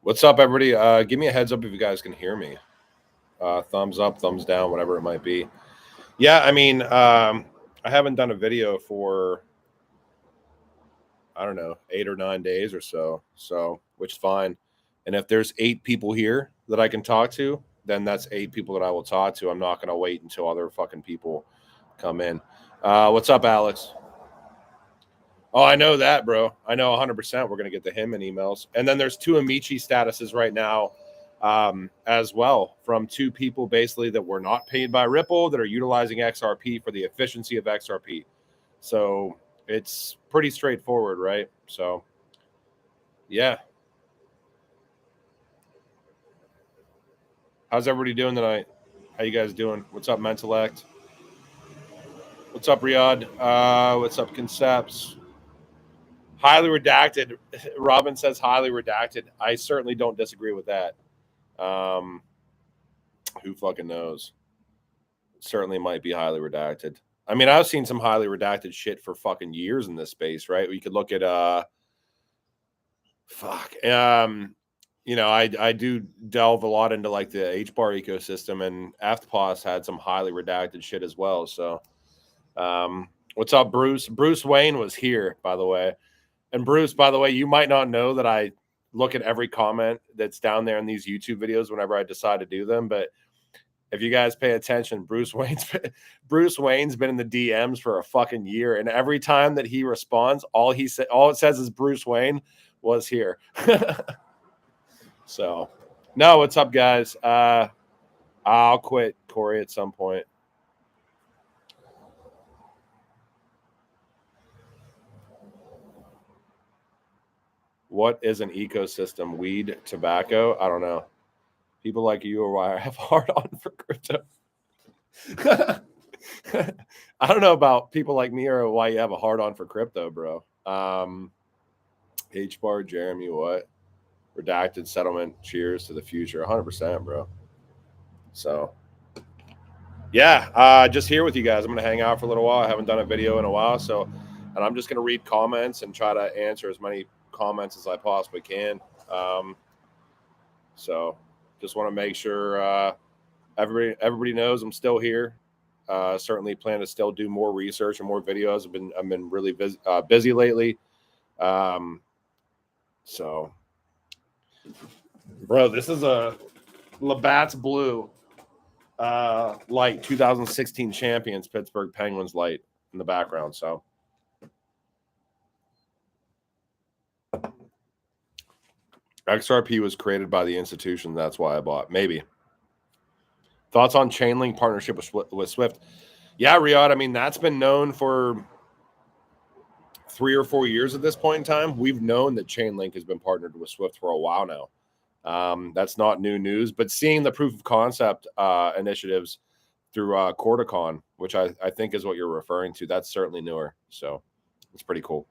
What's up, everybody? Give me a heads up if you guys can hear me. Thumbs up, thumbs down, whatever it might be. Yeah, I mean, I haven't done a video for, I don't know, 8 or 9 days or so, which is fine. And if there's 8 people here that I can talk to, then that's 8 people that I will talk to. I'm not going to wait until other fucking people come in. What's up, Alex? Oh, I know that, bro. I know 100% we're going to get to him in emails. And then there's 2 Amici statuses right now as well from 2 people basically that were not paid by Ripple that are utilizing XRP for the efficiency of XRP. So it's pretty straightforward, right? So, yeah. How's everybody doing tonight? How you guys doing? What's up, Mentellect? What's up, Riyadh? What's up, Concepts? Highly redacted. Robin says highly redacted. I certainly don't disagree with that. Who fucking knows? Certainly might be highly redacted. I mean, I've seen some highly redacted shit for fucking years in this space, right? You could look at you know, I do delve a lot into like the HBAR ecosystem, and Aftpos had some highly redacted shit as well. So what's up, Bruce? Bruce Wayne was here, by the way. And Bruce, by the way, you might not know that I look at every comment that's down there in these YouTube videos whenever I decide to do them. But if you guys pay attention, Bruce Wayne's been in the DMs for a fucking year, and every time that he responds, all it says is Bruce Wayne was here. So, no, what's up, guys? I'll quit Corey at some point. What is an ecosystem? Weed, tobacco? I don't know. People like you or why I have hard on for crypto. I don't know about people like me or why you have a hard on for crypto, bro. H-bar, Jeremy, what? Redacted settlement. Cheers to the future. 100%, bro. So, yeah, just here with you guys. I'm going to hang out for a little while. I haven't done a video in a while. So, and I'm just going to read comments and try to answer as many comments as I possibly can. So just want to make sure everybody knows I'm still here. Certainly plan to still do more research and more videos. I've been really busy lately. So, bro, this is a Labatt's Blue light 2016 champions Pittsburgh Penguins light in the background. So. XRP was created by the institution. That's why I bought. Maybe. Thoughts on Chainlink partnership with Swift? Yeah, Riyadh. I mean, that's been known for 3 or 4 years at this point in time. We've known that Chainlink has been partnered with Swift for a while now. That's not new news. But seeing the proof of concept initiatives through Corticon, which I think is what you're referring to, that's certainly newer. So it's pretty cool.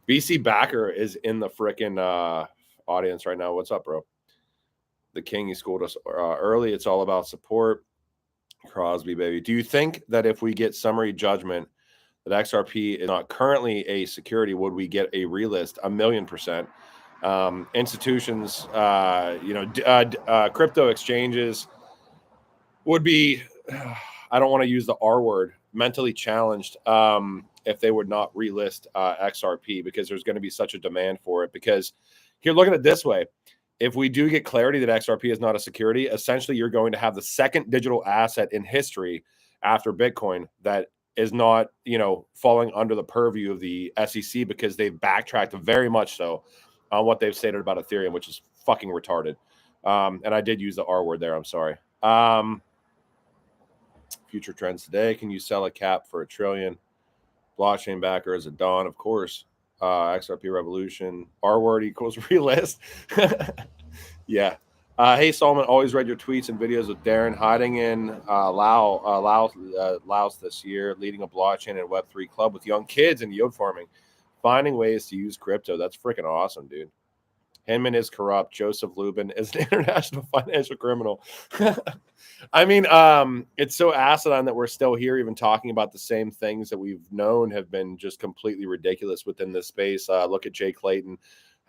BC Backer is in the frickin' audience right now. What's up, bro? The King, he schooled us early. It's all about support. Crosby, baby. Do you think that if we get summary judgment that XRP is not currently a security, would we get a relist? 1,000,000%. Institutions, crypto exchanges would be, I don't want to use the R word, mentally challenged if they would not relist XRP, because there's going to be such a demand for it. Because here, look at it this way. If we do get clarity that XRP is not a security, essentially you're going to have the second digital asset in history after Bitcoin that is not, falling under the purview of the SEC, because they've backtracked very much so on what they've stated about Ethereum, which is fucking retarded. And I did use the R word there. I'm sorry. Future trends today. Can you sell a cap for $1 trillion? Blockchain backer is a dawn, of course. XRP revolution. R word equals relist. Yeah. Hey, Solomon, always read your tweets and videos with Darren hiding in Laos this year, leading a blockchain and Web3 club with young kids and yield farming, finding ways to use crypto. That's freaking awesome, dude. Hinman is corrupt. Joseph Lubin is an international financial criminal. I mean, it's so asinine that we're still here even talking about the same things that we've known have been just completely ridiculous within this space. Look at Jay Clayton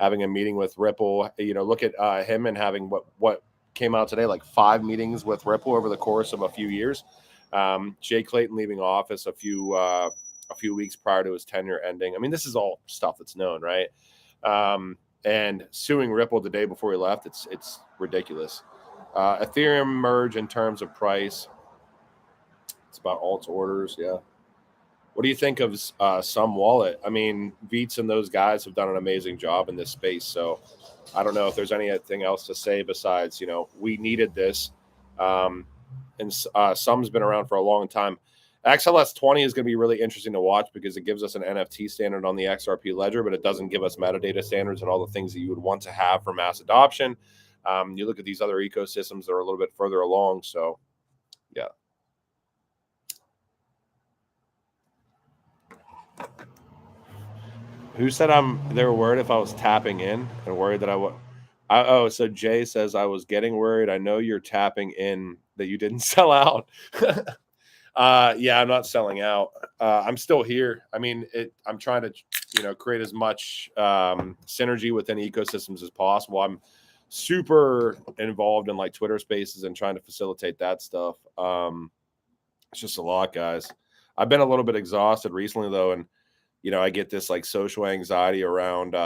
having a meeting with Ripple. Look at Hinman having what came out today, like 5 meetings with Ripple over the course of a few years. Jay Clayton leaving office a few weeks prior to his tenure ending. I mean, this is all stuff that's known, right? And suing Ripple the day before he left, it's ridiculous. Ethereum merge in terms of price. It's about alt orders, yeah. What do you think of Some Wallet? I mean, Veets and those guys have done an amazing job in this space. So I don't know if there's anything else to say besides, we needed this. And Some's been around for a long time. XLS20 is going to be really interesting to watch because it gives us an NFT standard on the XRP ledger, but it doesn't give us metadata standards and all the things that you would want to have for mass adoption. You look at these other ecosystems that are a little bit further along. So, yeah. Who said they were worried if I was tapping in and worried that I would? Oh, so Jay says I was getting worried. I know you're tapping in that you didn't sell out. Yeah, I'm not selling out. I'm still here. I mean, I'm trying to, create as much synergy within ecosystems as possible. I'm super involved in like Twitter Spaces and trying to facilitate that stuff. It's just a lot, guys. I've been a little bit exhausted recently though, and I get this like social anxiety around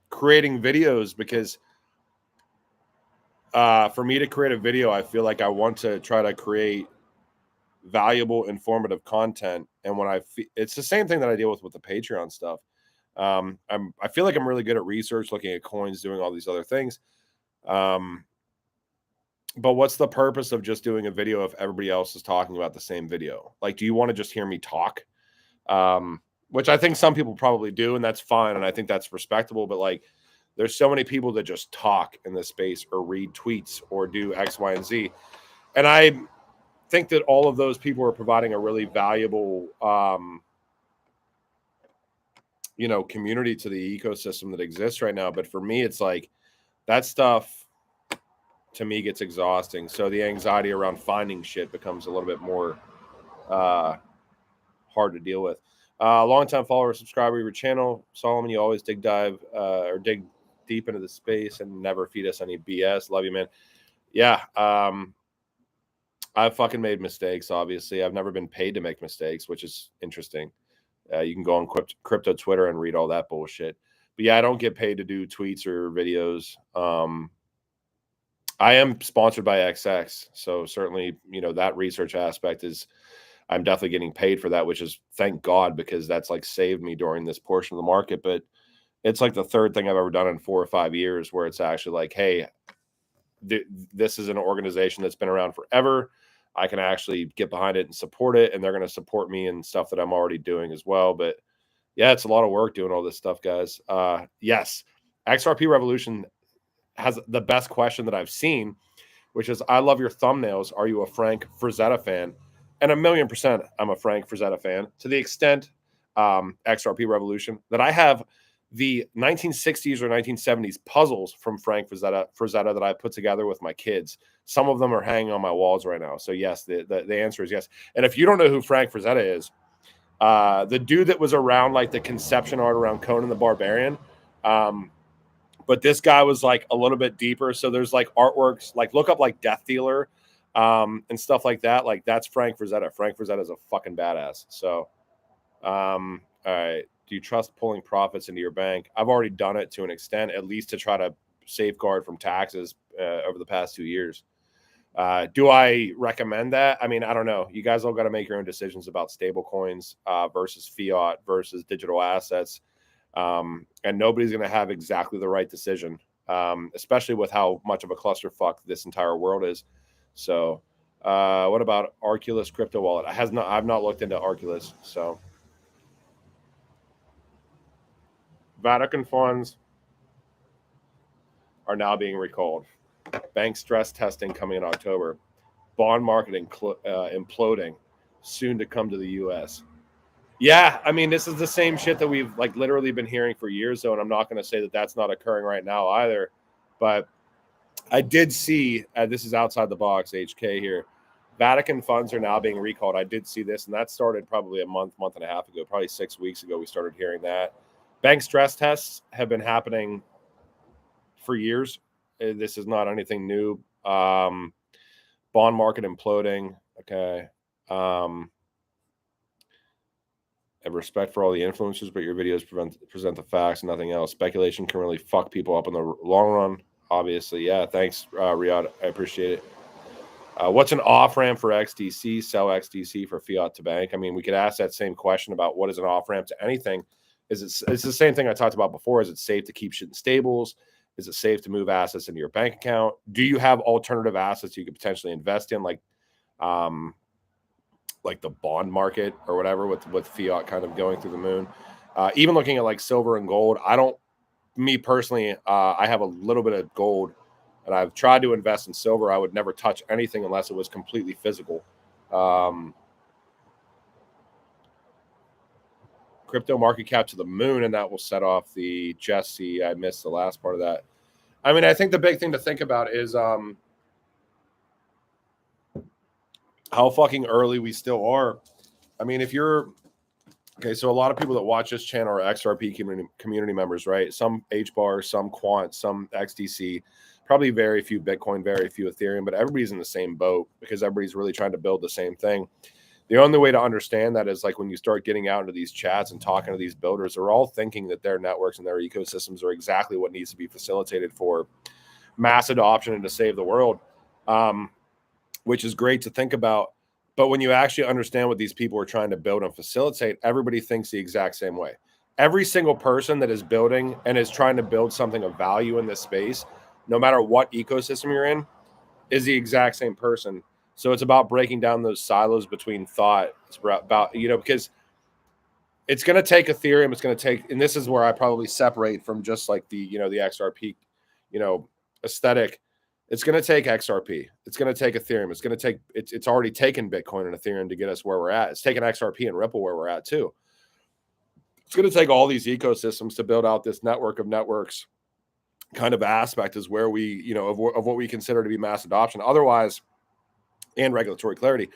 creating videos because for me to create a video, I feel like I want to try to create valuable, informative content. And when it's the same thing that I deal with the Patreon stuff. I feel like I'm really good at research, looking at coins, doing all these other things. But what's the purpose of just doing a video if everybody else is talking about the same video? Like, do you want to just hear me talk? Which I think some people probably do, and that's fine. And I think that's respectable. But like, there's so many people that just talk in this space or read tweets or do X, Y, and Z. And I think that all of those people are providing a really valuable, community to the ecosystem that exists right now. But for me, it's like that stuff to me gets exhausting. So the anxiety around finding shit becomes a little bit more hard to deal with. Long-time follower, subscriber of your channel, Solomon. You always dig deep into the space and never feed us any BS. Love you, man. Yeah. I've fucking made mistakes. Obviously, I've never been paid to make mistakes, which is interesting. You can go on crypto Twitter and read all that bullshit. But yeah, I don't get paid to do tweets or videos. I am sponsored by XX, so certainly, that research aspect I'm definitely getting paid for that, which is thank God, because that's like saved me during this portion of the market. But it's like the third thing I've ever done in 4 or 5 years where it's actually like, hey, this is an organization that's been around forever. I can actually get behind it and support it, and they're going to support me in stuff that I'm already doing as well. But yeah, it's a lot of work doing all this stuff, guys. Yes, XRP Revolution has the best question that I've seen, which is, I love your thumbnails. Are you a Frank Frazetta fan? And 1,000,000% I'm a Frank Frazetta fan, to the extent XRP Revolution that I have the 1960s or 1970s puzzles from Frank Frazetta that I put together with my kids. Some of them are hanging on my walls right now. So yes, the answer is yes. And if you don't know who Frank Frazetta is, the dude that was around like the conception art around Conan the Barbarian, but this guy was like a little bit deeper. So there's like artworks, like look up like Death Dealer and stuff like that. Like that's Frank Frazetta. Frank Frazetta is a fucking badass. So, all right. Do you trust pulling profits into your bank? I've already done it to an extent, at least to try to safeguard from taxes over the past 2 years. Do I recommend that? I mean, I don't know. You guys all got to make your own decisions about stable coins versus fiat versus digital assets. And nobody's going to have exactly the right decision, especially with how much of a clusterfuck this entire world is. So what about Arculus crypto wallet? I've not looked into Arculus. So Vatican funds are now being recalled. Bank stress testing coming in October. Bond market imploding. Soon to come to the U.S. Yeah, I mean, this is the same shit that we've like literally been hearing for years, though, and I'm not going to say that that's not occurring right now either. But I did see this is outside the box HK here. Vatican funds are now being recalled. I did see this, and that started probably a month and a half ago, probably 6 weeks ago. We started hearing that. Bank stress tests have been happening for years. This is not anything new. Bond market imploding. Okay. Have respect for all the influencers, but your videos present the facts and nothing else. Speculation can really fuck people up in the long run. Obviously, yeah. Thanks, Riyadh. I appreciate it. What's an off ramp for XDC? Sell XDC for fiat to bank. I mean, we could ask that same question about what is an off ramp to anything. It's the same thing I talked about before. Is it safe to keep shit in stables? Is it safe to move assets into your bank account? Do you have alternative assets you could potentially invest in, like the bond market or whatever, with fiat kind of going through the moon? Even looking at like silver and gold, me personally, I have a little bit of gold, and I've tried to invest in silver. I would never touch anything unless it was completely physical. Crypto market cap to the moon, and that will set off the Jesse. I missed the last part of that. I mean, I think the big thing to think about is how fucking early we still are. I mean, if you're okay, so a lot of people that watch this channel are XRP community members, right? Some HBAR, some Quant, some XDC, probably very few Bitcoin, very few Ethereum, but everybody's in the same boat because everybody's really trying to build the same thing. The only way to understand that is like when you start getting out into these chats and talking to these builders, they're all thinking that their networks and their ecosystems are exactly what needs to be facilitated for mass adoption and to save the world, which is great to think about. But when you actually understand what these people are trying to build and facilitate, everybody thinks the exact same way. Every single person that is building and is trying to build something of value in this space, no matter what ecosystem you're in, is the exact same person. So it's about breaking down those silos between thought. It's about, because it's going to take Ethereum. It's going to take, and this is where I probably separate from just like the XRP, aesthetic. It's going to take XRP. It's going to take Ethereum. It's going to take, it's already taken Bitcoin and Ethereum to get us where we're at. It's taken XRP and Ripple where we're at too. It's going to take all these ecosystems to build out this network of networks kind of aspect is where we, of what we consider to be mass adoption. Otherwise, and regulatory clarity.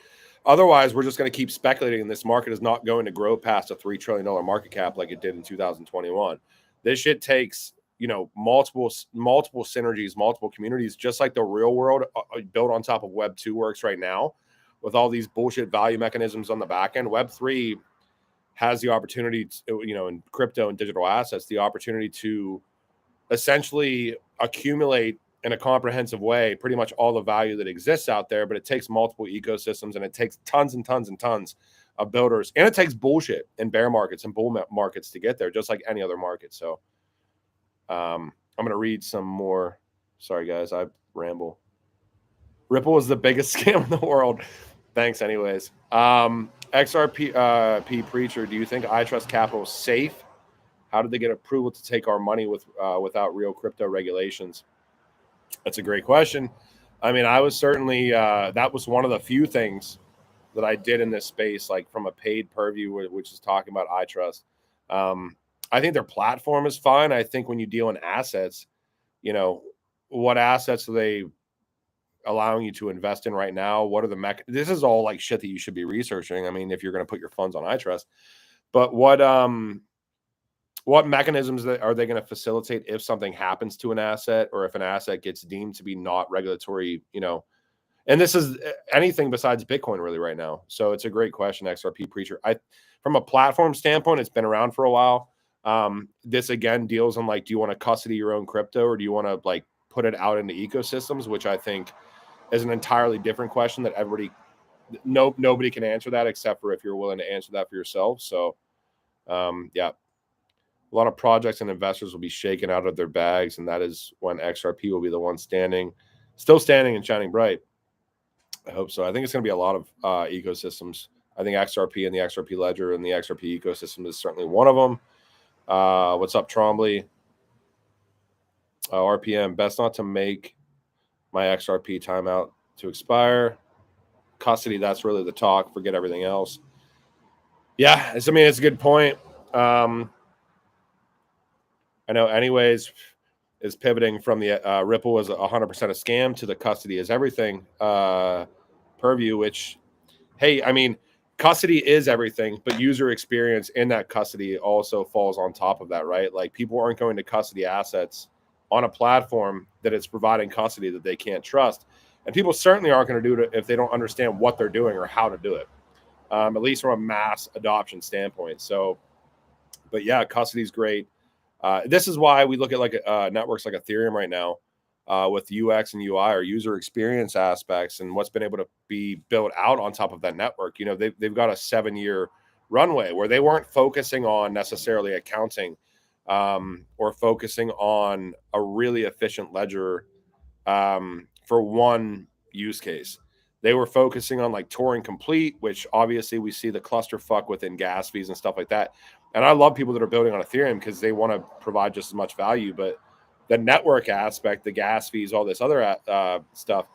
Otherwise, we're just going to keep speculating, and this market is not going to grow past a $3 trillion market cap like it did in 2021. This shit takes, multiple synergies, multiple communities, just like the real world built on top of Web 2 works right now with all these bullshit value mechanisms on the back end. Web 3 has the opportunity to, in crypto and digital assets, the opportunity to essentially accumulate in a comprehensive way pretty much all the value that exists out there, but it takes multiple ecosystems and it takes tons and tons and tons of builders, and it takes bullshit in bear markets and bull markets to get there, just like any other market. So I'm going to read some more. Sorry guys, I ramble. Ripple is the biggest scam in the world. Thanks anyways. XRP Preacher, do you think iTrust Capital is safe? How did they get approval to take our money without real crypto regulations? That's a great question. I mean, I was certainly, that was one of the few things that I did in this space, like from a paid purview, which is talking about iTrust. I think their platform is fine. I think when you deal in assets, what assets are they allowing you to invest in right now? What are the this is all like shit that you should be researching. I mean, if you're going to put your funds on iTrust, but what mechanisms are they going to facilitate if something happens to an asset, or if an asset gets deemed to be not regulatory, and this is anything besides Bitcoin really right now. So it's a great question, XRP Preacher. From a platform standpoint, it's been around for a while. This again deals on like, do you want to custody your own crypto, or do you want to like put it out into ecosystems, which I think is an entirely different question that nobody can answer that except for if you're willing to answer that for yourself. So yeah. A lot of projects and investors will be shaken out of their bags, and that is when XRP will be the one still standing and shining bright. I hope so. I think it's going to be a lot of ecosystems. I think XRP and the XRP Ledger and the XRP ecosystem is certainly one of them. What's up, Trombley? RPM, best not to make my XRP timeout to expire. Custody, that's really the talk. Forget everything else. Yeah, I mean, it's a good point. I know anyways is pivoting from the Ripple is 100% a scam to the custody is everything purview, which, hey, I mean, custody is everything, but user experience in that custody also falls on top of that, right? Like people aren't going to custody assets on a platform that is providing custody that they can't trust. And people certainly aren't going to do it if they don't understand what they're doing or how to do it, at least from a mass adoption standpoint. So, but yeah, custody is great. This is why we look at like networks like Ethereum right now with UX and UI or user experience aspects and what's been able to be built out on top of that network. You know, they've got a 7-year runway where they weren't focusing on necessarily accounting or focusing on a really efficient ledger for one use case. They were focusing on like Turing Complete, which obviously we see the clusterfuck within gas fees and stuff like that. And I love people that are building on Ethereum because they want to provide just as much value. But the network aspect, the gas fees, all this other stuff,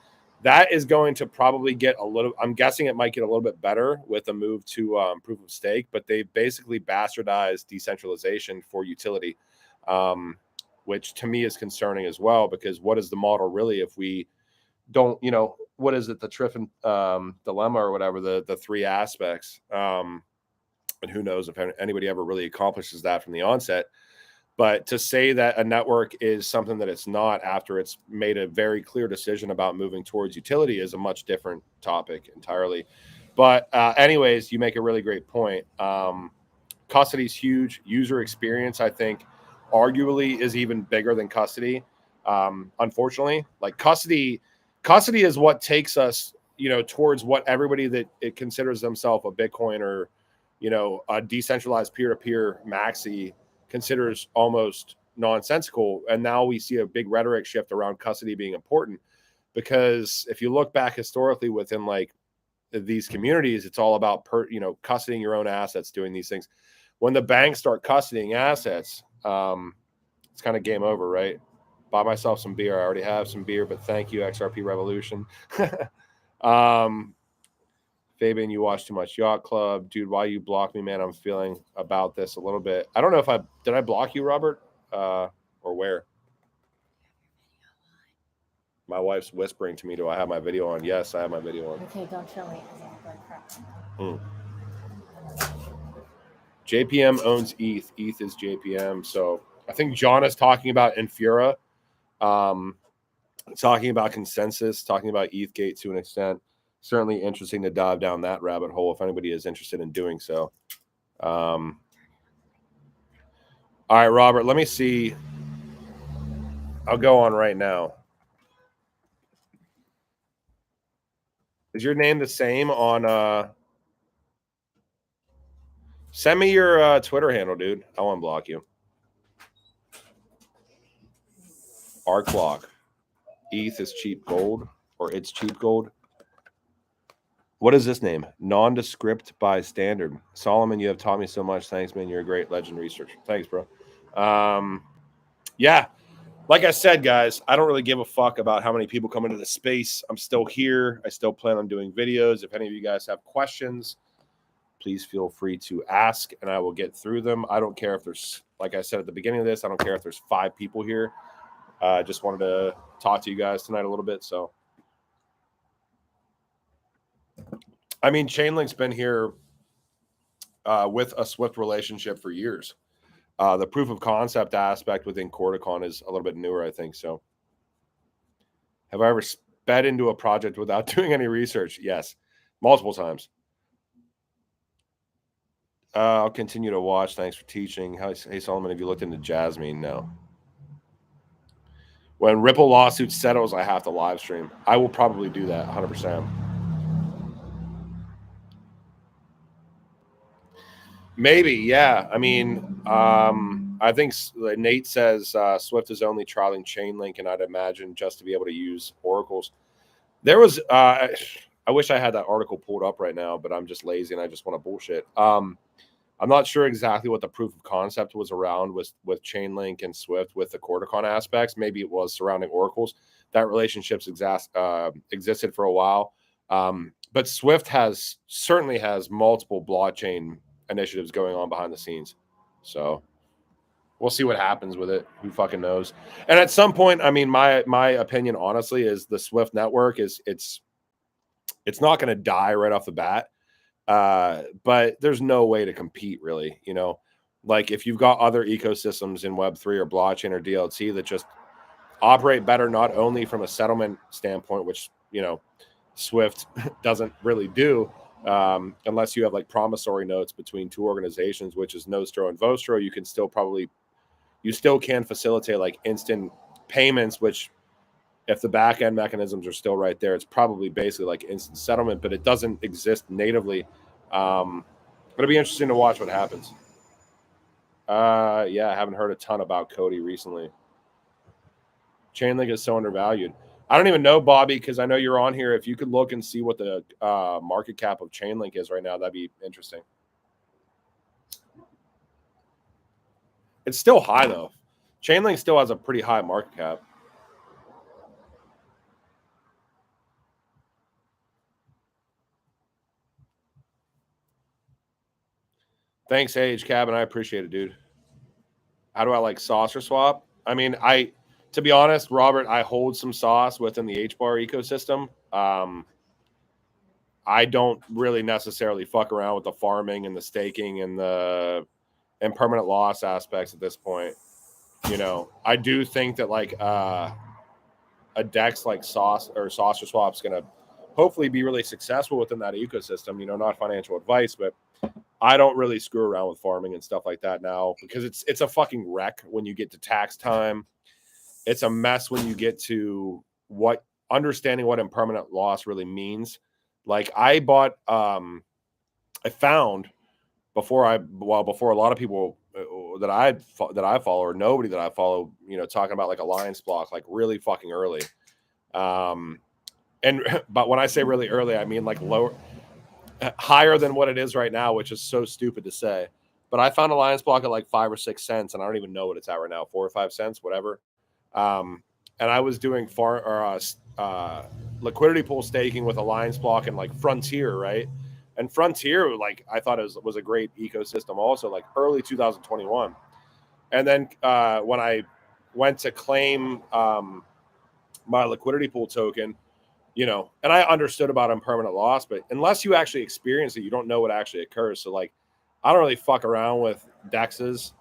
that is going to probably get a little. I'm guessing it might get a little bit better with a move to proof of stake. But they basically bastardized decentralization for utility. Which to me is concerning as well, because what is the model really if we don't, what is it, the Triffin dilemma or whatever, the three aspects. And who knows if anybody ever really accomplishes that from the onset. But to say that a network is something that it's not after it's made a very clear decision about moving towards utility is a much different topic entirely. But anyways, you make a really great point. Custody is huge. User experience, I think, arguably is even bigger than custody. Unfortunately, like custody is what takes us, towards what everybody that it considers themselves a Bitcoin or, a decentralized peer-to-peer maxi considers almost nonsensical. And now we see a big rhetoric shift around custody being important, because if you look back historically within like these communities, it's all about custodying your own assets, doing these things. When the banks start custodying assets, it's kind of game over, right? Buy myself some beer. I already have some beer, but thank you, XRP Revolution. Fabian, you watch too much Yacht Club. Dude, why you block me, man? I'm feeling about this a little bit. I don't know if did I block you, Robert? Or where? My wife's whispering to me, do I have my video on? Yes, I have my video on. Okay, don't show me. JPM owns ETH. ETH is JPM. So I think John is talking about Infura, talking about consensus, talking about ETHgate to an extent. Certainly interesting to dive down that rabbit hole if anybody is interested in doing so. All right, Robert, let me see. I'll go on right now. Is your name the same on send me your Twitter handle, dude. I won't block you. Arclock. ETH is cheap gold, or it's cheap gold. What is this name? Nondescript by standard. Solomon, you have taught me so much. Thanks, man. You're a great legend researcher. Thanks, bro. Yeah. Like I said, guys, I don't really give a fuck about how many people come into the space. I'm still here. I still plan on doing videos. If any of you guys have questions, please feel free to ask, and I will get through them. I don't care if there's, like I said at the beginning of this, I don't care if there's 5 people here. I just wanted to talk to you guys tonight a little bit. So, I mean, Chainlink's been here with a Swift relationship for years. The proof of concept aspect within Corticon is a little bit newer, I think. So, have I ever sped into a project without doing any research? Yes, multiple times. I'll continue to watch. Thanks for teaching. Hey, Solomon, have you looked into Jasmine? No. When Ripple lawsuit settles, I have to live stream. I will probably do that 100%. Maybe, yeah. I mean, I think Nate says Swift is only trialing Chainlink, and I'd imagine just to be able to use oracles. There was, I wish I had that article pulled up right now, but I'm just lazy and I just want to bullshit. I'm not sure exactly what the proof of concept was around with Chainlink and Swift with the Corticon aspects. Maybe it was surrounding oracles. That relationship's existed for a while. But Swift certainly has multiple blockchain initiatives going on behind the scenes. So we'll see what happens with it. Who fucking knows? And at some point, I mean, my opinion, honestly, is the Swift network is it's not going to die right off the bat. But there's no way to compete, really. You know, like if you've got other ecosystems in Web3 or blockchain or DLT that just operate better, not only from a settlement standpoint, which, you know, Swift doesn't really do, unless you have like promissory notes between two organizations, which is Nostro and Vostro. You can still can facilitate like instant payments, which if the back end mechanisms are still right there, it's probably basically like instant settlement, but it doesn't exist natively. It'll be interesting to watch what happens. Yeah, I haven't heard a ton about Cody recently. Chainlink is so undervalued. I don't even know, Bobby, because I know you're on here. If you could look and see what the market cap of Chainlink is right now, that'd be interesting. It's still high, though. Chainlink still has a pretty high market cap. Thanks, AH Cabin. I appreciate it, dude. How do I like saucer swap? I mean, to be honest, Robert, I hold some sauce within the HBAR ecosystem. I don't really necessarily fuck around with the farming and the staking and the impermanent loss aspects at this point. You know, I do think that like a DEX like saucer swap is going to hopefully be really successful within that ecosystem. You know, not financial advice, but I don't really screw around with farming and stuff like that now because it's a fucking wreck when you get to tax time. It's a mess when you get to understanding what impermanent loss really means. Like I found before a lot of people that I follow or nobody that I follow, you know, talking about like Alliance block like really fucking early. But when I say really early, I mean like higher than what it is right now, which is so stupid to say. But I found Alliance block at like 5 or 6 cents, and I don't even know what it's at right now, 4 or 5 cents, whatever. And I was doing liquidity pool staking with Alliance block and like Frontier, right? And Frontier, like I thought it was a great ecosystem, also like early 2021. And then when I went to claim my liquidity pool token, you know, and I understood about impermanent loss, but unless you actually experience it, you don't know what actually occurs. So like, I don't really fuck around with DEXs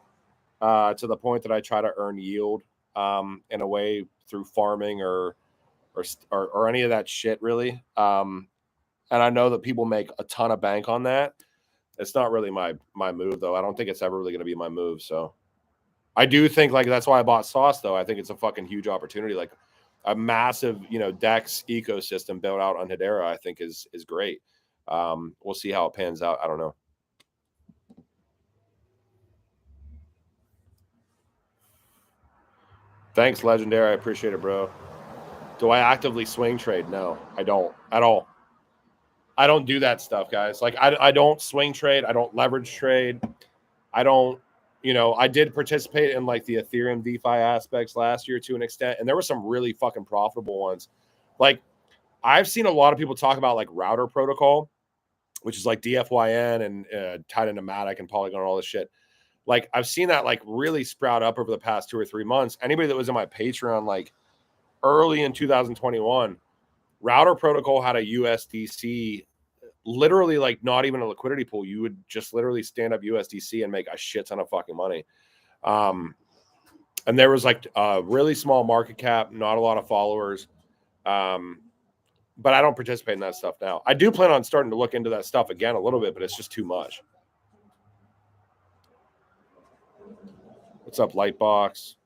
to the point that I try to earn yield in a way through farming or any of that shit really. And I know that people make a ton of bank on that. It's not really my move though. I don't think it's ever really going to be my move. So I do think like that's why I bought Sauce though. I think it's a fucking huge opportunity. Like a massive, you know, DEX ecosystem built out on Hedera, I think is great. We'll see how it pans out. I don't know. Thanks, Legendary. I appreciate it, bro. Do I actively swing trade? No, I don't at all. I don't do that stuff, guys. Like I don't swing trade. I don't leverage trade. I don't, you know, I did participate in like the Ethereum DeFi aspects last year to an extent, and there were some really fucking profitable ones. Like I've seen a lot of people talk about like router protocol, which is like DFYN and tied into Matic and Polygon and all this shit. Like I've seen that like really sprout up over the past 2 or 3 months. Anybody that was in my Patreon like early in 2021, router protocol had a USDC, literally like not even a liquidity pool. You would just literally stand up USDC and make a shit ton of fucking money. And there was like a really small market cap, not a lot of followers. But I don't participate in that stuff now. I do plan on starting to look into that stuff again a little bit, but it's just too much. What's up, Lightbox?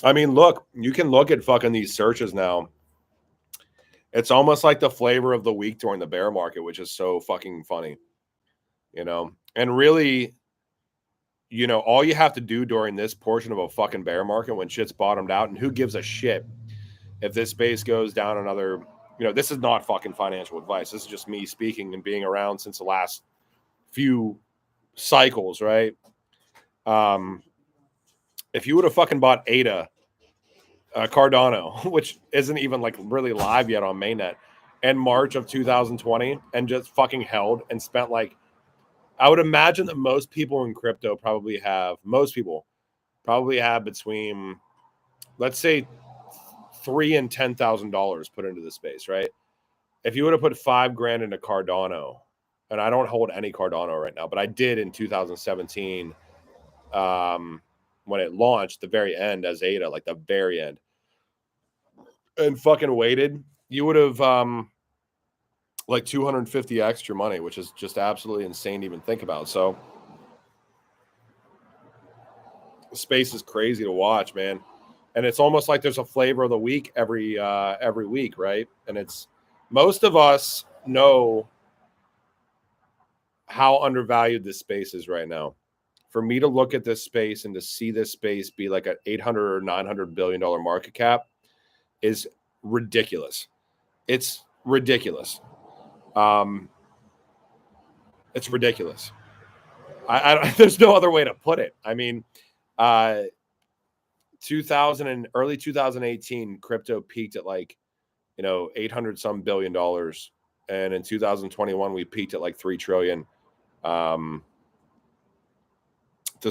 I mean, look, you can look at fucking these searches now. It's almost like the flavor of the week during the bear market, which is so fucking funny, you know? And really, you know, all you have to do during this portion of a fucking bear market when shit's bottomed out, and who gives a shit if this space goes down another, you know, this is not fucking financial advice. This is just me speaking and being around since the last few cycles, right? If you would have fucking bought ADA, Cardano, which isn't even like really live yet on mainnet, in March of 2020 and just fucking held and spent like, I would imagine that most people in crypto probably have between, let's say, $3,000 and $10,000 put into the space, right? If you would have put $5,000 into Cardano, and I don't hold any Cardano right now, but I did in 2017, when it launched, the very end as ADA, like the very end, and fucking waited, you would have like 250 extra money, which is just absolutely insane to even think about. So space is crazy to watch, man. And it's almost like there's a flavor of the week every week, right? And it's, most of us know how undervalued this space is right now. For me to look at this space and to see this space be like an $800 or $900 billion market cap is ridiculous. It's ridiculous. It's ridiculous. There's no other way to put it. I mean, 2000 and early 2018, crypto peaked at like, 800 some billion dollars, and in 2021 we peaked at like 3 trillion. To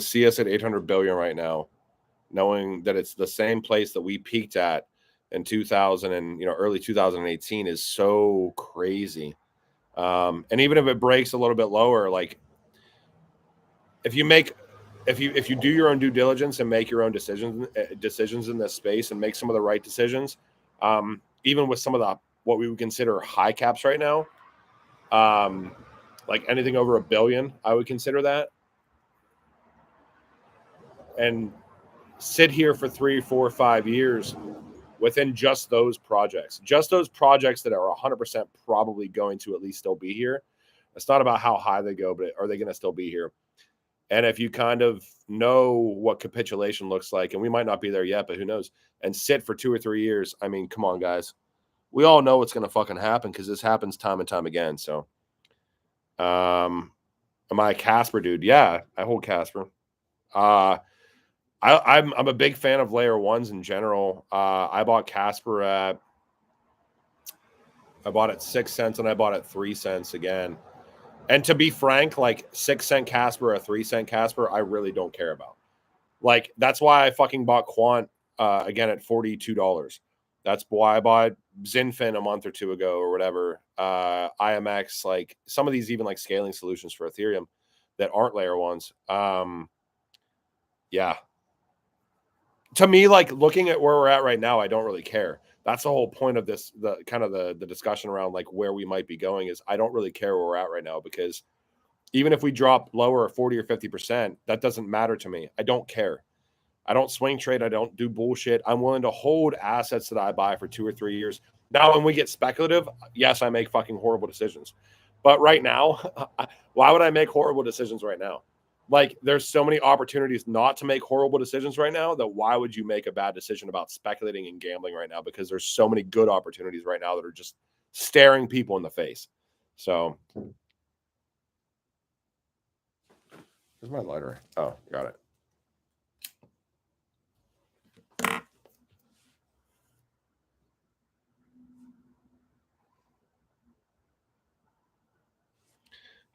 see us at 800 billion right now, knowing that it's the same place that we peaked at in 2000 and early 2018 is so crazy. And even if it breaks a little bit lower, like if you do your own due diligence and make your own decisions in this space and make some of the right decisions, even with some of the what we would consider high caps right now, like anything over $1 billion, I would consider that, and sit here for 3, 4, 5 years within just those projects that are 100% probably going to at least still be here. It's not about how high they go, but are they going to still be here? And if you kind of know what capitulation looks like, and we might not be there yet, but who knows, and sit for 2 or 3 years, I mean, come on, guys. We all know what's going to fucking happen because this happens time and time again. So, am I a Casper dude? Yeah, I hold Casper. I'm a big fan of layer ones in general. I bought Casper at 6 cents and I bought at 3 cents again. And to be frank, like 6 cent Casper or 3 cent Casper, I really don't care about. Like, that's why I fucking bought Quant again at $42. That's why I bought Zinfin a month or two ago or whatever. IMX, like some of these even like scaling solutions for Ethereum that aren't layer ones. Yeah. To me, like looking at where we're at right now, I don't really care. That's the whole point of this, the kind of the discussion around like where we might be going is I don't really care where we're at right now, because even if we drop lower 40 or 50%, that doesn't matter to me. I don't care. I don't swing trade. I don't do bullshit. I'm willing to hold assets that I buy for 2 or 3 years. Now, when we get speculative, yes, I make fucking horrible decisions. But right now, why would I make horrible decisions right now? Like, there's so many opportunities not to make horrible decisions right now that why would you make a bad decision about speculating and gambling right now? Because there's so many good opportunities right now that are just staring people in the face. So, where's my lighter? Oh, got it.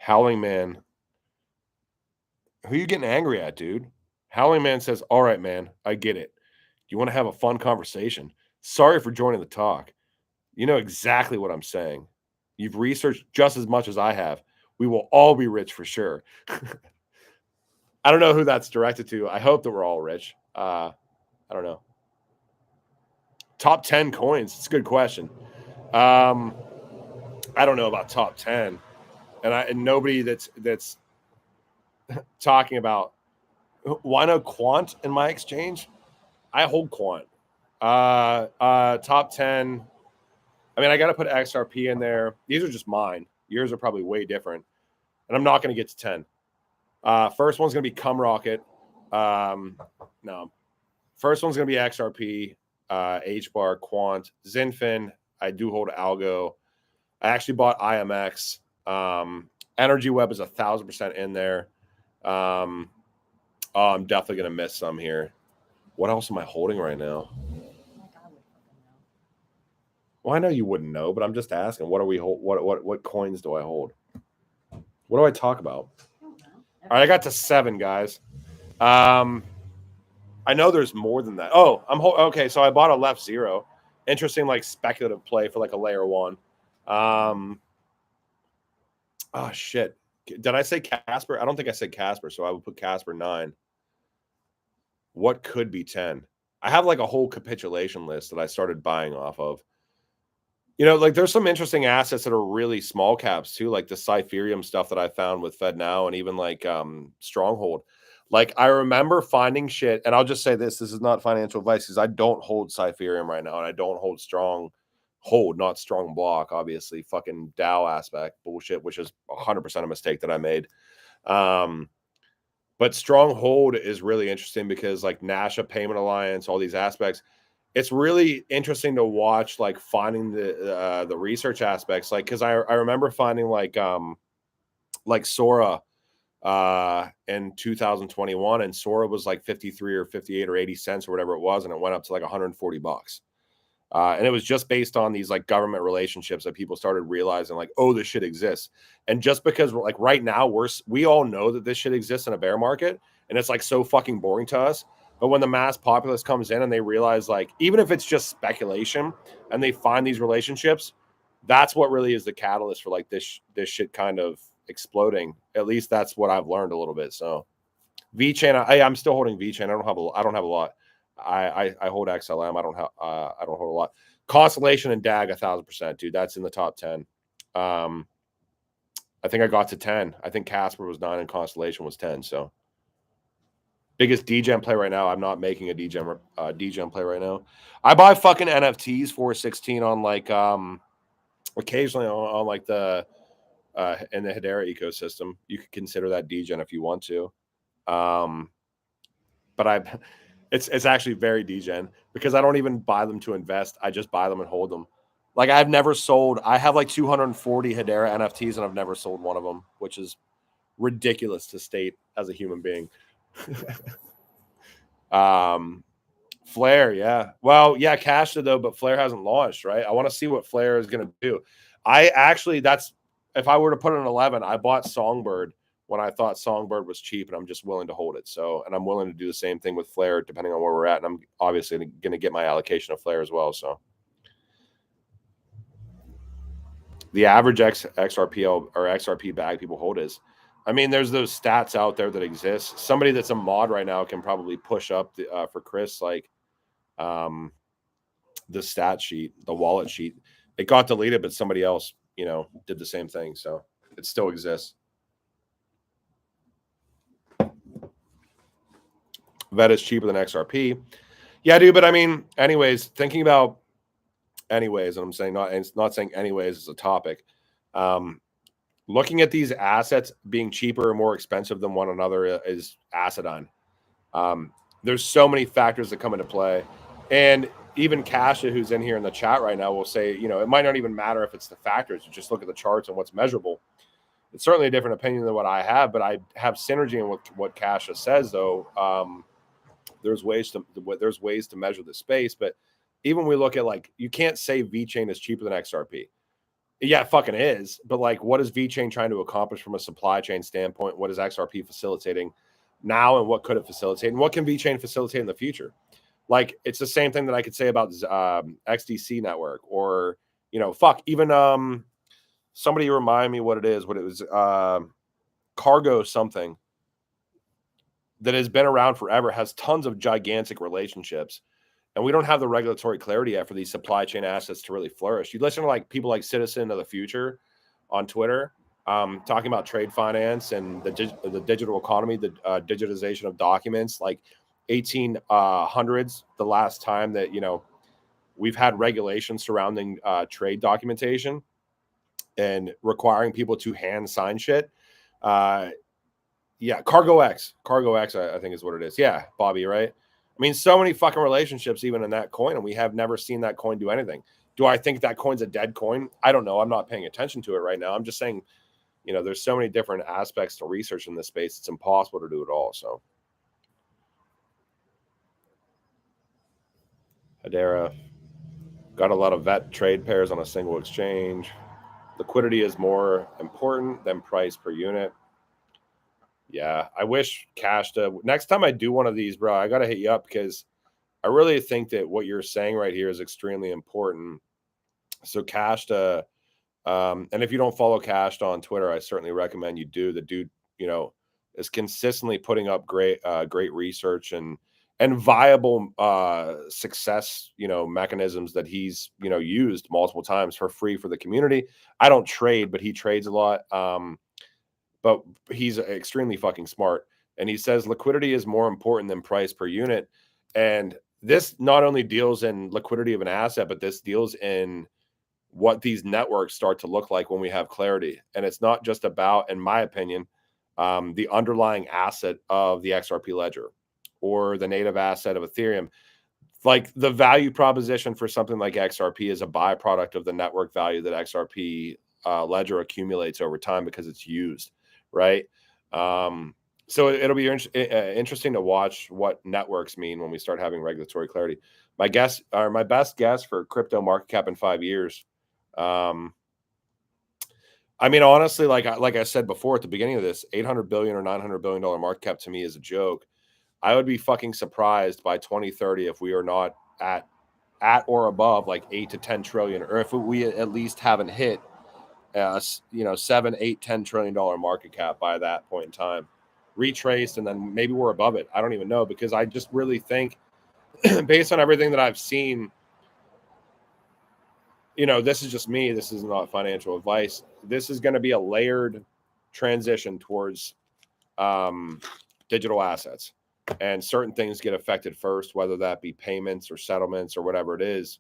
Howling Man. Who are you getting angry at, dude? Howling Man says, all right, man, I get it. You want to have a fun conversation. Sorry for joining the talk. You know exactly what I'm saying. You've researched just as much as I have. We will all be rich for sure. I don't know who that's directed to. I hope that we're all rich. I don't know. Top 10 coins. It's a good question. I don't know about top 10. And nobody that's talking about, why no Quant in my exchange? I hold Quant. Top 10. I mean, I got to put XRP in there. These are just mine. Yours are probably way different. And I'm not going to get to 10. First one's going to be Cum Rocket. No. First one's going to be XRP, HBAR, Quant, Zinfin. I do hold Algo. I actually bought IMX. Energy Web is 1,000% in there. I'm definitely going to miss some here. What else am I holding right now? Well, I know you wouldn't know, but I'm just asking. What are we hold? What coins do I hold? What do I talk about? All right, I got to 7, guys. I know there's more than that. Oh, okay. So I bought a left 0. Interesting, like speculative play for like a layer 1. Oh shit. Did I say Casper? I don't think I said Casper, so I would put Casper 9. What could be 10? I have like a whole capitulation list that I started buying off of. You know, like there's some interesting assets that are really small caps too, like the Cypherium stuff that I found with FedNow and even like Stronghold. Like I remember finding shit, and I'll just say this is not financial advice because I don't hold Cypherium right now, and I don't hold not strong block, obviously. Fucking DAO aspect bullshit, which is 100% a mistake that I made. But Stronghold is really interesting because like Nasha Payment Alliance, all these aspects, it's really interesting to watch, like finding the research aspects, like because I remember finding like Sora in 2021, and Sora was like 53 or 58 or 80 cents or whatever it was, and it went up to like $140. And it was just based on these like government relationships that people started realizing like, oh, this shit exists. And just because we're like right now, we all know that this shit exists in a bear market, and it's like so fucking boring to us. But when the mass populace comes in and they realize like, even if it's just speculation and they find these relationships, that's what really is the catalyst for like this shit kind of exploding. At least that's what I've learned a little bit. So VeChain, I'm still holding VeChain. I don't have a lot. I hold XLM. I don't hold a lot. Constellation and DAG 1,000%, dude. That's in the top 10. I think I got to 10. I think Casper was 9 and Constellation was 10. So biggest DGen play right now. I'm not making a DGen play right now. I buy fucking NFTs 416 on like occasionally on like the in the Hedera ecosystem. You could consider that DGen if you want to. But it's actually very DGen because I don't even buy them to invest. I just buy them and hold them. Like I've never sold. I have like 240 Hedera NFTs and I've never sold one of them, which is ridiculous to state as a human being. Flare, yeah. Well, yeah, Cash did though, but Flare hasn't launched, right? I want to see what Flare is going to do. If I were to put it in 11, I bought Songbird when I thought Songbird was cheap, and I'm just willing to hold it. So, and I'm willing to do the same thing with Flare, depending on where we're at. And I'm obviously going to get my allocation of Flare as well. So, the average XRP or XRP bag people hold is, I mean, there's those stats out there that exist. Somebody that's a mod right now can probably push up for Chris, like, the stat sheet, the wallet sheet. It got deleted, but somebody else, did the same thing. So it still exists. VET is cheaper than XRP. Yeah, dude. But I mean, anyways, and I'm saying not saying anyways as a topic. Looking at these assets being cheaper or more expensive than one another is acidine. There's so many factors that come into play. And even Kasha, who's in here in the chat right now, will say, it might not even matter if it's the factors. You just look at the charts and what's measurable. It's certainly a different opinion than what I have, but I have synergy in what Kasha says, though. There's ways to measure the space, but even we look at like, you can't say VeChain is cheaper than XRP. Yeah, it fucking is. But like, what is VeChain trying to accomplish from a supply chain standpoint? What is XRP facilitating now, and what could it facilitate? And what can VeChain facilitate in the future? Like, it's the same thing that I could say about XDC network, or even somebody remind me what it is. What it was, Cargo something that has been around forever, has tons of gigantic relationships. And we don't have the regulatory clarity yet for these supply chain assets to really flourish. You listen to like people like Citizen of the Future on Twitter, talking about trade finance and the digital economy, the digitization of documents, like 1800s, the last time that, we've had regulations surrounding trade documentation and requiring people to hand sign shit. Yeah, Cargo X, I think is what it is. Yeah, Bobby, right? I mean, so many fucking relationships even in that coin, and we have never seen that coin do anything. Do I think that coin's a dead coin? I don't know. I'm not paying attention to it right now. I'm just saying, there's so many different aspects to research in this space. It's impossible to do it all. So, Hedera, Got a lot of vet trade pairs on a single exchange. Liquidity is more important than price per unit. Yeah, I wish cash to. Next time I do one of these, bro, I got to hit you up because I really think that what you're saying right here is extremely important. So cash to, and if you don't follow Cashed on Twitter, I certainly recommend you do. The dude, is consistently putting up great research and viable success, mechanisms that he's used multiple times for free for the community. I don't trade, but he trades a lot. But he's extremely fucking smart, and he says liquidity is more important than price per unit. And this not only deals in liquidity of an asset, but this deals in what these networks start to look like when we have clarity. And it's not just about, in my opinion, the underlying asset of the XRP ledger or the native asset of Ethereum. Like the value proposition for something like XRP is a byproduct of the network value that XRP ledger accumulates over time because it's used, right? So it'll be interesting to watch what networks mean when we start having regulatory clarity. My best guess for crypto market cap in 5 years. I mean, honestly, like I said before at the beginning of this, 800 billion or 900 billion dollar market cap to me is a joke. I would be fucking surprised by 2030 if we are not at or above like 8 to 10 trillion, or if we at least haven't hit 7, 8, 10 trillion dollar market cap by that point in time, retraced, and then maybe we're above it. I don't even know, because I just really think based on everything that I've seen, this is just me. This is not financial advice. This is going to be a layered transition towards digital assets, and certain things get affected first, whether that be payments or settlements or whatever it is.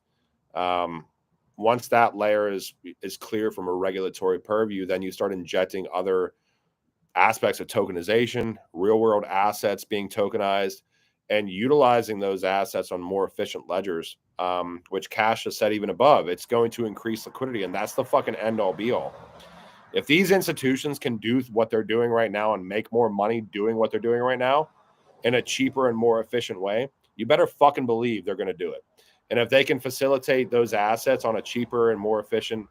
Once that layer is clear from a regulatory purview, then you start injecting other aspects of tokenization, real world assets being tokenized, and utilizing those assets on more efficient ledgers, which Cash has said even above. It's going to increase liquidity, and that's the fucking end all be all. If these institutions can do what they're doing right now and make more money doing what they're doing right now in a cheaper and more efficient way, you better fucking believe they're going to do it. And if they can facilitate those assets on a cheaper and more efficient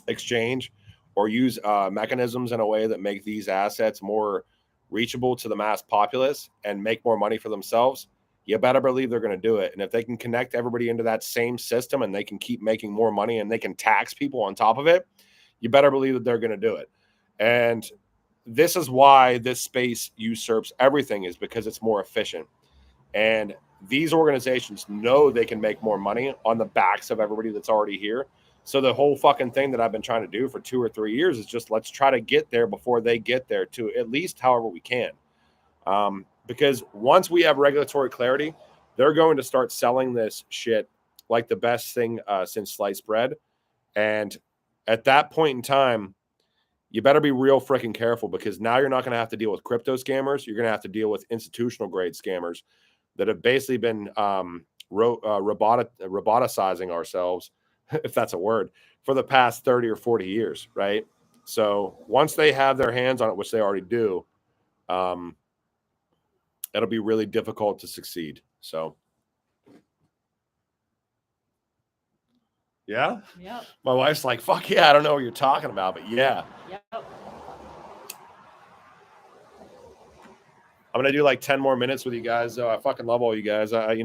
exchange, or use mechanisms in a way that make these assets more reachable to the mass populace and make more money for themselves, you better believe they're going to do it. And if they can connect everybody into that same system and they can keep making more money and they can tax people on top of it, you better believe that they're going to do it. And this is why this space usurps everything, is because it's more efficient. And these organizations know they can make more money on the backs of everybody that's already here. So the whole fucking thing that I've been trying to do for 2 or 3 years is just, let's try to get there before they get there, to at least however we can. Because once we have regulatory clarity, they're going to start selling this shit like the best thing since sliced bread. And at that point in time, you better be real freaking careful, because now you're not going to have to deal with crypto scammers. You're going to have to deal with institutional grade scammers that have basically been roboticizing ourselves, if that's a word, for the past 30 or 40 years, right? So once they have their hands on it, which they already do, it'll be really difficult to succeed. So, yeah. Yep. My wife's like, fuck yeah, I don't know what you're talking about, but yeah. Yep. I'm going to do like 10 more minutes with you guys, though. I fucking love all you guys. I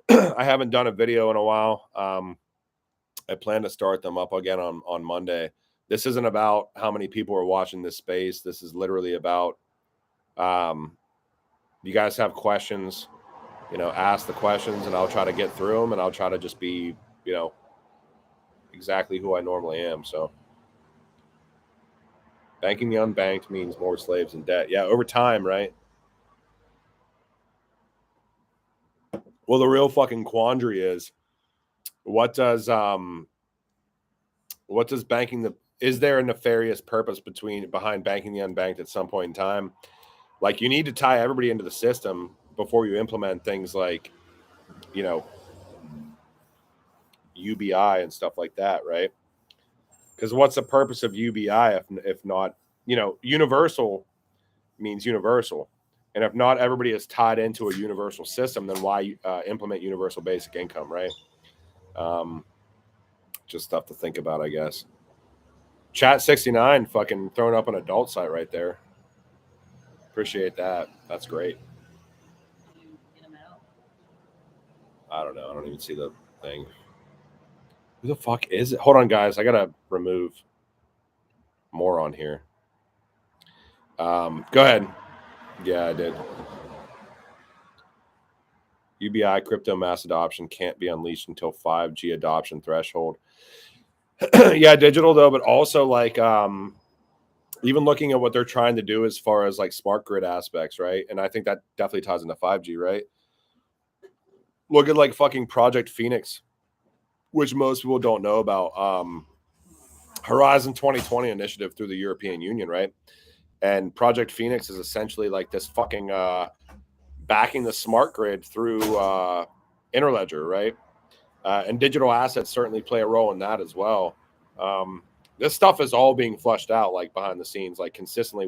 haven't done a video in a while. I plan to start them up again on Monday. This isn't about how many people are watching this space. This is literally about, you guys have questions, ask the questions, and I'll try to get through them, and I'll try to just be, exactly who I normally am. So banking the unbanked means more slaves in debt. Yeah, over time, right? Well, the real fucking quandary is, what does banking is there a nefarious purpose behind banking the unbanked at some point in time? Like, you need to tie everybody into the system before you implement things like, UBI and stuff like that, right? Because what's the purpose of UBI if not, universal means universal. And if not everybody is tied into a universal system, then why implement universal basic income, right? Just stuff to think about, I guess. Chat 69 fucking throwing up an adult site right there. Appreciate that. That's great. I don't know. I don't even see the thing. Who the fuck is it? Hold on, guys. I gotta remove more on here. Go ahead. Yeah, I did. UBI crypto mass adoption can't be unleashed until 5G adoption threshold. Yeah, digital though, but also like even looking at what they're trying to do as far as like smart grid aspects, right? And I think that definitely ties into 5G, right? Look at like fucking Project Phoenix, which most people don't know about. Horizon 2020 initiative through the European Union, right? And Project Phoenix is essentially like this fucking backing the smart grid through Interledger, right? And digital assets certainly play a role in that as well. This stuff is all being flushed out like behind the scenes, like consistently.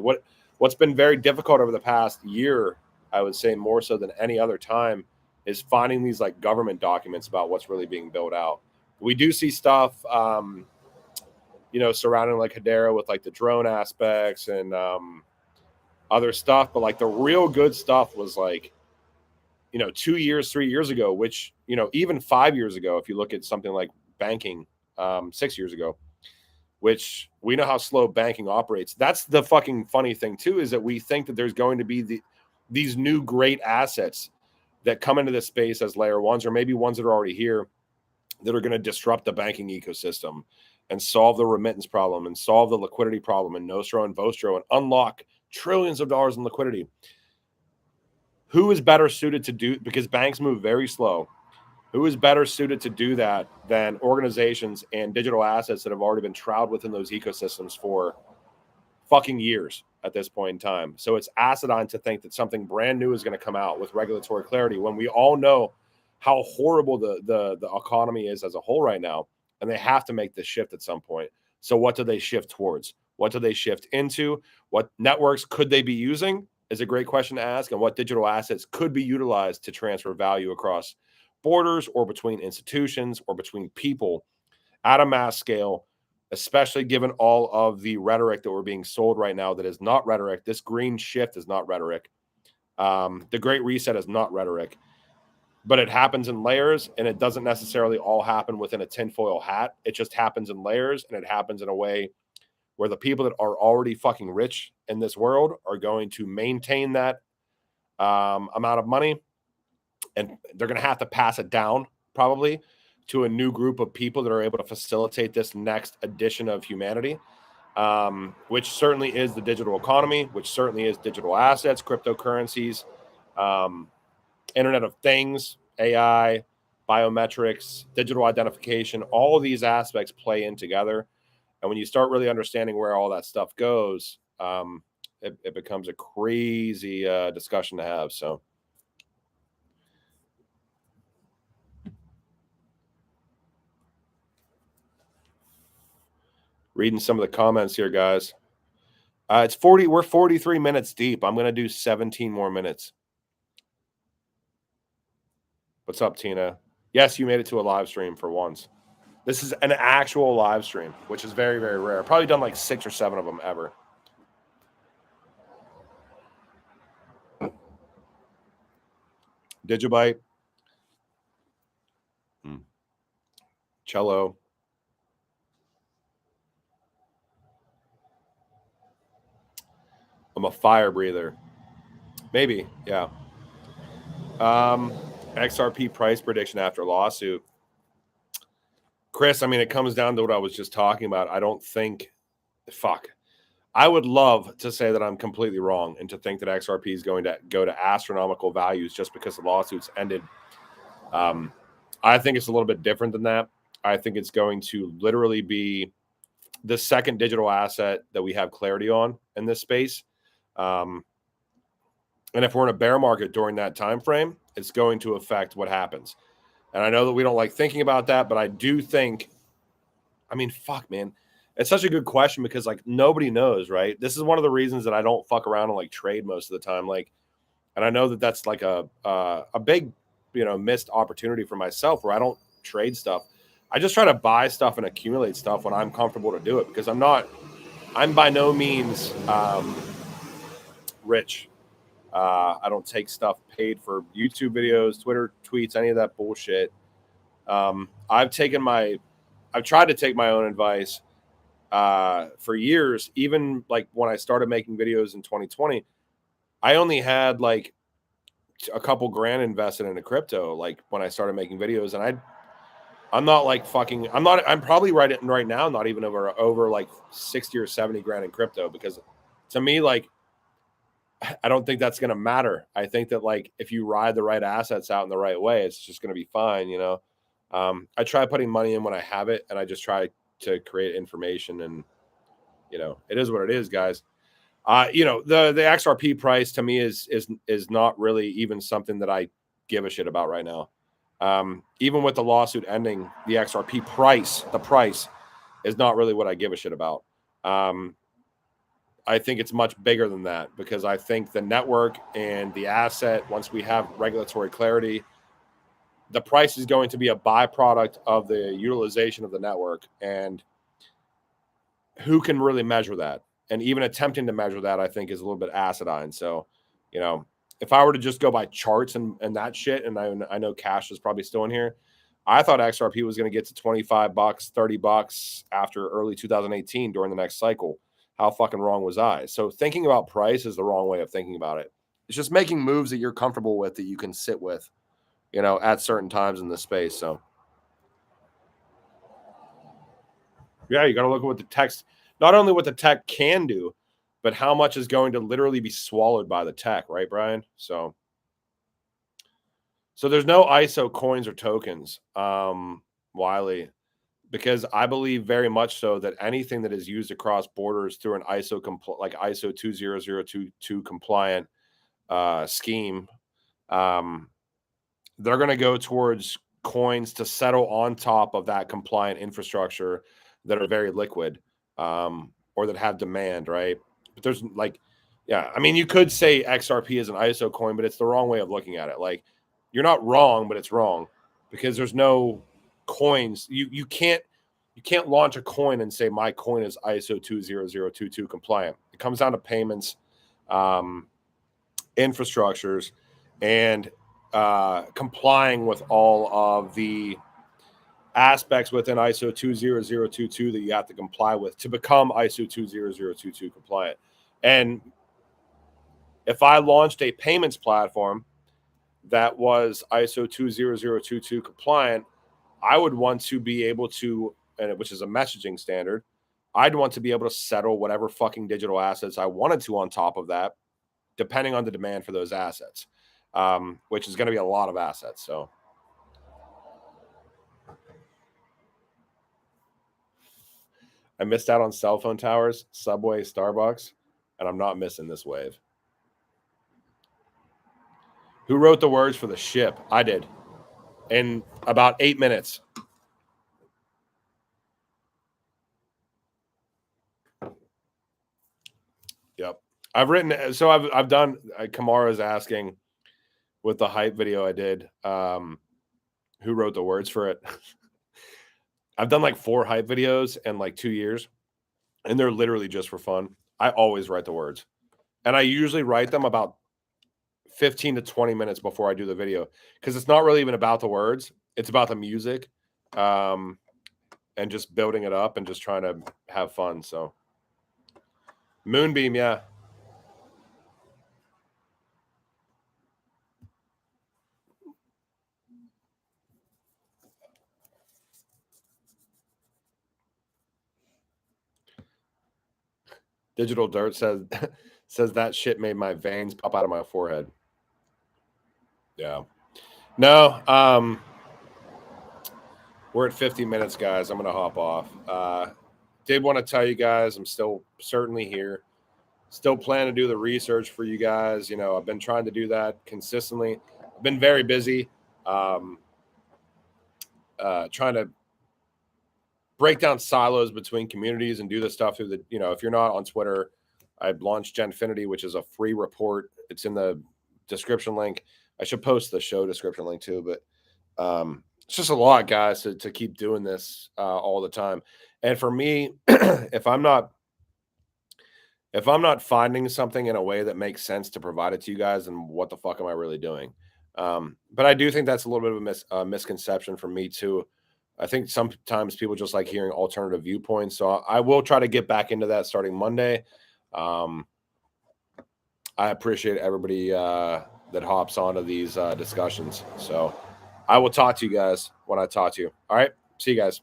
What's been very difficult over the past year, I would say more so than any other time, is finding these like government documents about what's really being built out. We do see stuff, surrounding like Hedera with like the drone aspects and other stuff, but like the real good stuff was like, 2 years, 3 years ago, which, even 5 years ago, if you look at something like banking, 6 years ago, which we know how slow banking operates. That's the fucking funny thing too, is that we think that there's going to be these new great assets that come into this space as layer ones, or maybe ones that are already here that are going to disrupt the banking ecosystem and solve the remittance problem and solve the liquidity problem in Nostro and Vostro and unlock trillions of dollars in liquidity. Who is better suited to do, because banks move very slow, who is better suited to do that than organizations and digital assets that have already been troweled within those ecosystems for fucking years at this point in time? So it's asinine to think that something brand new is going to come out with regulatory clarity when we all know how horrible the economy is as a whole right now, and they have to make this shift at some point. So what do they shift towards? What do they shift into? What networks could they be using is a great question to ask, and what digital assets could be utilized to transfer value across borders or between institutions or between people at a mass scale, especially given all of the rhetoric that we're being sold right now that is not rhetoric. This green shift is not rhetoric. The Great Reset is not rhetoric, but it happens in layers, and it doesn't necessarily all happen within a tinfoil hat. It just happens in layers, and it happens in a way where the people that are already fucking rich in this world are going to maintain that amount of money, and they're going to have to pass it down probably to a new group of people that are able to facilitate this next edition of humanity, which certainly is the digital economy, which certainly is digital assets, cryptocurrencies, Internet of Things, AI, biometrics, digital identification. All of these aspects play in together. And when you start really understanding where all that stuff goes, it becomes a crazy discussion to have. So reading some of the comments here, guys. It's 40. We're 43 minutes deep. I'm going to do 17 more minutes. What's up, Tina? Yes, you made it to a live stream for once. This is an actual live stream, which is very, very rare. I've probably done like 6 or 7 of them ever. Digibyte. Cello. I'm a fire breather. Maybe, yeah. XRP price prediction after lawsuit. Chris, I mean, it comes down to what I was just talking about. I don't think, I would love to say that I'm completely wrong and to think that XRP is going to go to astronomical values just because the lawsuit's ended. I think it's a little bit different than that. I think it's going to literally be the second digital asset that we have clarity on in this space. And if we're in a bear market during that time frame, it's going to affect what happens. And I know that we don't like thinking about that, but I do think, I mean, man, it's such a good question because like nobody knows, right? This is one of the reasons that I don't fuck around and like trade most of the time. Like, and I know that that's like a big, missed opportunity for myself where I don't trade stuff. I just try to buy stuff and accumulate stuff when I'm comfortable to do it, because I'm by no means rich. I don't take stuff paid for YouTube videos, Twitter tweets, any of that bullshit. I've tried to take my own advice for years. Even like when I started making videos in 2020, I only had like a couple grand invested into crypto. Like when I started making videos, and I'm probably right now not even over like 60 or 70 grand in crypto, because to me, like, I don't think that's going to matter. I think that, like, if you ride the right assets out in the right way, it's just going to be fine. I try putting money in when I have it, and I just try to create information, and it is what it is, guys. The XRP price to me is not really even something that I give a shit about right now. Even with the lawsuit ending, the XRP price, the price is not really what I give a shit about. I think it's much bigger than that, because I think the network and the asset, once we have regulatory clarity, the price is going to be a byproduct of the utilization of the network. And who can really measure that? And even attempting to measure that, I think, is a little bit acidine. So, if I were to just go by charts and that shit, and I know Cash is probably still in here, I thought XRP was going to get to $25, $30 after early 2018 during the next cycle. How fucking wrong was I? So thinking about price is the wrong way of thinking about it. It's just making moves that you're comfortable with, that you can sit with, at certain times in the space. So yeah, you got to look at what the text, not only what the tech can do, but how much is going to literally be swallowed by the tech, right, Brian? So there's no ISO coins or tokens, Wiley, because I believe very much so that anything that is used across borders through an like ISO 20022 compliant scheme, they're going to go towards coins to settle on top of that compliant infrastructure that are very liquid, or that have demand, right? But there's I mean, you could say XRP is an ISO coin, but it's the wrong way of looking at it. Like, you're not wrong, but it's wrong, because there's no coins. You can't launch a coin and say my coin is ISO 20022 compliant. It comes down to payments, infrastructures, and complying with all of the aspects within ISO 20022 that you have to comply with to become ISO 20022 compliant. And if I launched a payments platform that was ISO 20022 compliant, I would want to be able to, which is a messaging standard, I'd want to be able to settle whatever fucking digital assets I wanted to on top of that, depending on the demand for those assets, which is going to be a lot of assets. So I missed out on cell phone towers, Subway, Starbucks, and I'm not missing this wave. Who wrote the words for the ship? I did. In about 8 minutes. Yep. I've done, Kamara's asking with the hype video I did, who wrote the words for it. I've done like 4 hype videos in like 2 years, and they're literally just for fun. I always write the words, and I usually write them about 15 to 20 minutes before I do the video, because it's not really even about the words. It's about the music, and just building it up and just trying to have fun. So Moonbeam, yeah. Digital Dirt says that shit made my veins pop out of my forehead. Yeah. No, we're at 50 minutes, guys. I'm gonna hop off. Did want to tell you guys I'm still certainly here. Still plan to do the research for you guys. I've been trying to do that consistently. I've been very busy, trying to break down silos between communities and do this stuff through the, if you're not on Twitter, I launched Genfinity, which is a free report. It's in the description link. I should post the show description link too, but It's just a lot, guys, to keep doing this all the time. And for me, if I'm not finding something in a way that makes sense to provide it to you guys, then what the fuck am I really doing? But I do think that's a little bit of a misconception for me too. I think sometimes people just like hearing alternative viewpoints. So I will try to get back into that starting Monday. I appreciate everybody that hops onto these discussions. So I will talk to you guys when I talk to you. All right. See you guys.